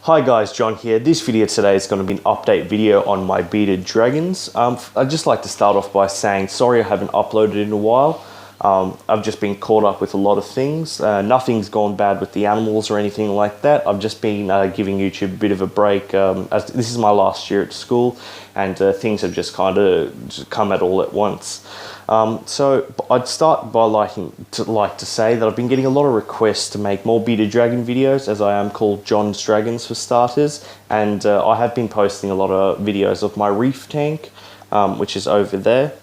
Hi guys, John here. This video today is going to be an update video on my bearded dragons. I'd just like to start off by saying sorry I haven't uploaded in a while. I've just been caught up with a lot of things. Nothing's gone bad with the animals or anything like that. I've just been giving YouTube a bit of a break as this is my last year at school and things have just kind of come at all at once. So I'd start by like to say that I've been getting a lot of requests to make more bearded dragon videos, as I am called John's Dragons for starters, and I have been posting a lot of videos of my reef tank, which is over there.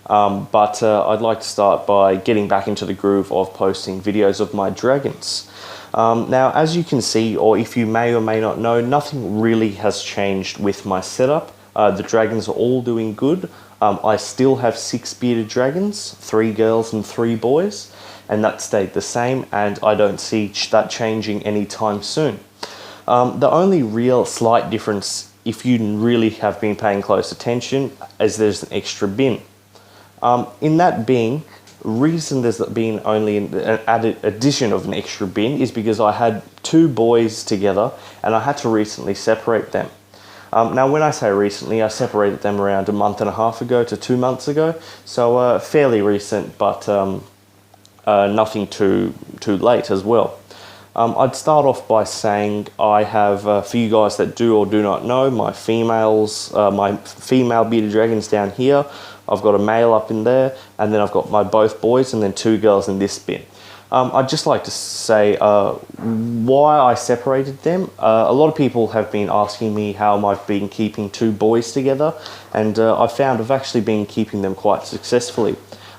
But I'd like to start by getting back into the groove of posting videos of my dragons. Now, as you can see, or if you may or may not know, nothing really has changed with my setup. The dragons are all doing good. I still have 6 bearded dragons, 3 girls and 3 boys, and that stayed the same, and I don't see that changing anytime soon. The only real slight difference, if you really have been paying close attention, is there's an extra bin. In that bin, reason there's been only an added addition of an extra bin is because I had 2 boys together and I had to recently separate them. Now, when I say recently, I separated them around a month and a half ago to 2 months ago, so fairly recent, but nothing too late as well. I'd start off by saying I have, for you guys that do or do not know, my female bearded dragons down here. I've got a male up in there, and then I've got my both boys and then 2 girls in this bin. I'd just like to say why I separated them. A lot of people have been asking me how I've been keeping 2 boys together, and I found I've actually been keeping them quite successfully.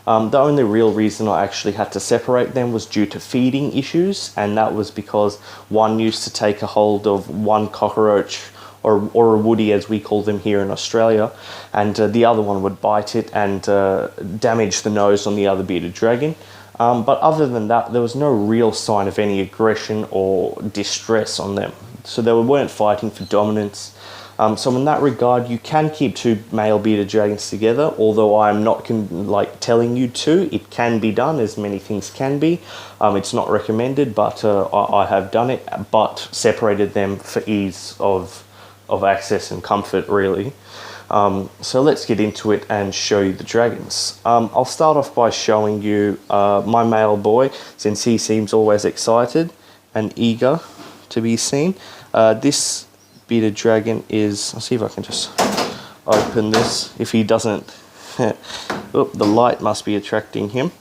The only real reason I actually had to separate them was due to feeding issues, and that was because one used to take a hold of one cockroach, or a woody as we call them here in Australia, and the other one would bite it and damage the nose on the other bearded dragon. But other than that, there was no real sign of any aggression or distress on them. So they weren't fighting for dominance. So in that regard, you can keep 2 male bearded dragons together, although I'm not telling you to. It can be done, as many things can be. It's not recommended, but I have done it, but separated them for ease of access and comfort, really. So let's get into it and show you the dragons. I'll start off by showing you my male boy, since he seems always excited and eager to be seen. This bearded dragon is, I'll see if I can just open this. If he doesn't, oh, the light must be attracting him.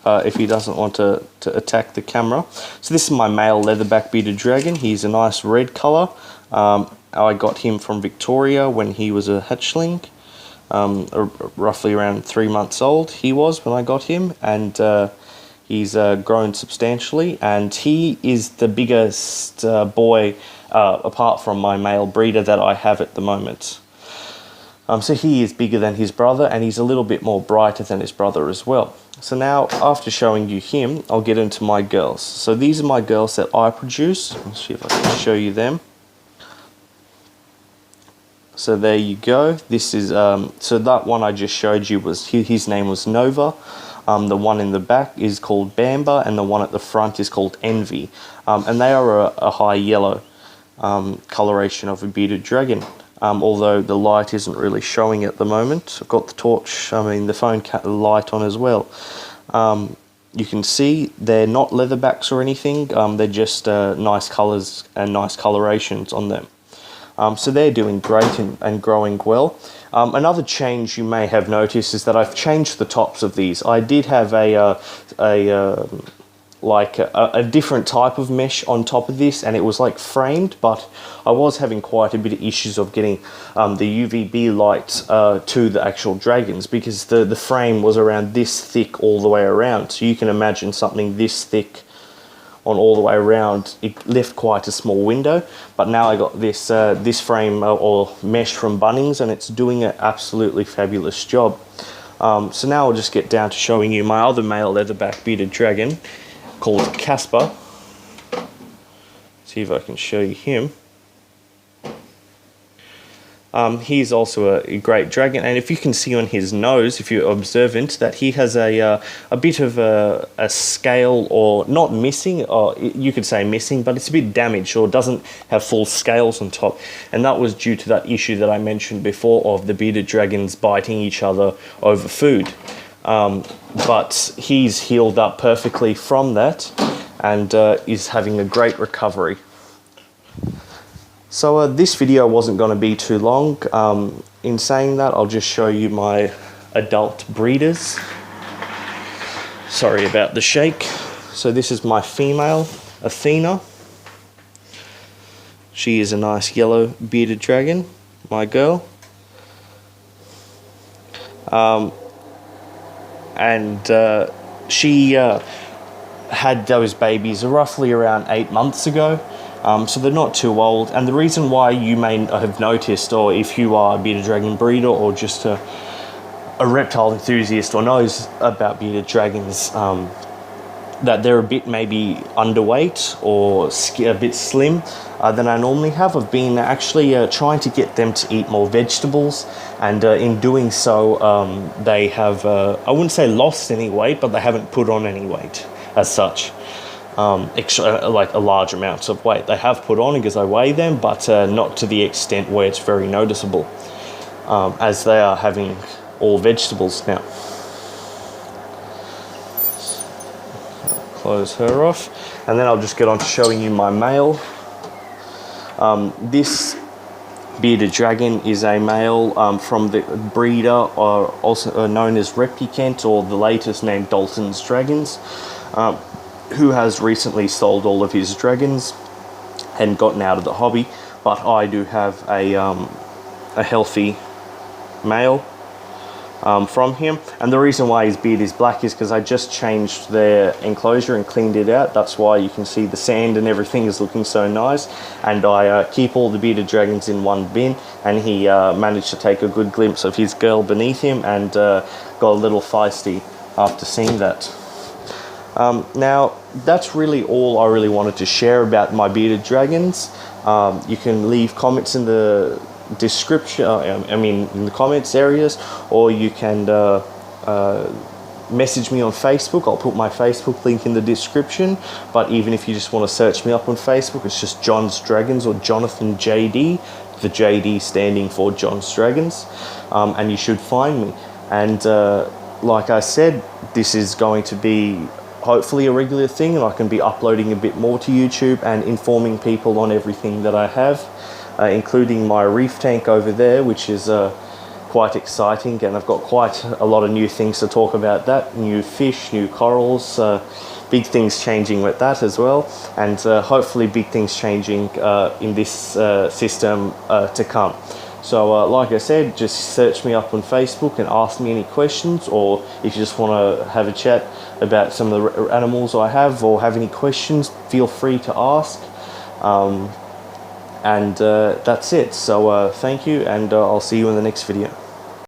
If he doesn't want to attack the camera. So this is my male leatherback bearded dragon. He's a nice red colour. I got him from Victoria when he was a hatchling, roughly around 3 months old he was when I got him, and he's grown substantially, and he is the biggest boy apart from my male breeder that I have at the moment. So he is bigger than his brother, and he's a little bit more brighter than his brother as well. So now, after showing you him, I'll get into my girls. So these are my girls that I produce. Let's see if I can show you them. So there you go. This is so that one I just showed you was his name was Nova. The one in the back is called Bamba, and the one at the front is called Envy. And they are a high yellow coloration of a bearded dragon. Although the light isn't really showing at the moment. I've got the torch, the phone light on as well. You can see they're not leatherbacks or anything. They're just nice colours and nice colorations on them. So they're doing great and growing well. Another change you may have noticed is that I've changed the tops of these. I did have a different type of mesh on top of this, and it was like framed, but I was having quite a bit of issues of getting the UVB light to the actual dragons, because the frame was around this thick all the way around. So you can imagine something this thick on all the way around, it left quite a small window. But now I got this this frame or mesh from Bunnings, and it's doing an absolutely fabulous job. So now I'll just get down to showing you my other male leatherback bearded dragon called Casper. See if I can show you him. He's also a great dragon, and if you can see on his nose, if you're observant, that he has a bit of a scale, or not missing, or you could say missing, but it's a bit damaged, or doesn't have full scales on top, and that was due to that issue that I mentioned before of the bearded dragons biting each other over food. But he's healed up perfectly from that, and is having a great recovery. So this video wasn't going to be too long. In saying that, I'll just show you my adult breeders. Sorry about the shake. So this is my female, Athena. She is a nice yellow bearded dragon, my girl. She had those babies roughly around 8 months ago. So they're not too old, and the reason why you may have noticed, or if you are a bearded dragon breeder or just a reptile enthusiast or knows about bearded dragons, that they're a bit maybe underweight or a bit slim than I normally have. I've been actually trying to get them to eat more vegetables, and in doing so they have, I wouldn't say lost any weight, but they haven't put on any weight as such. Like a large amounts of weight. They have put on because I weigh them, but not to the extent where it's very noticeable, as they are having all vegetables now. Close her off, and then I'll just get on to showing you my male. This bearded dragon is a male from the breeder, or also known as Replicant, or the latest name Dalton's Dragons, who has recently sold all of his dragons and gotten out of the hobby. But I do have a healthy male from him, and the reason why his beard is black is because I just changed their enclosure and cleaned it out. That's why you can see the sand and everything is looking so nice, and I keep all the bearded dragons in one bin, and he managed to take a good glimpse of his girl beneath him, and got a little feisty after seeing that. Now, that's really all I really wanted to share about my bearded dragons. You can leave comments in the description, in the comments areas, or you can message me on Facebook. I'll put my Facebook link in the description, but even if you just want to search me up on Facebook, it's just John's Dragons, or Jonathan JD, the JD standing for John's Dragons, and you should find me. And like I said, this is going to be hopefully a regular thing, and I can be uploading a bit more to YouTube and informing people on everything that I have, including my reef tank over there, which is quite exciting, and I've got quite a lot of new things to talk about that. New fish, new corals, big things changing with that as well, and hopefully big things changing in this system to come. So like I said, just search me up on Facebook and ask me any questions, or if you just want to have a chat about some of the animals I have, or have any questions, feel free to ask. And that's it. So thank you, and I'll see you in the next video.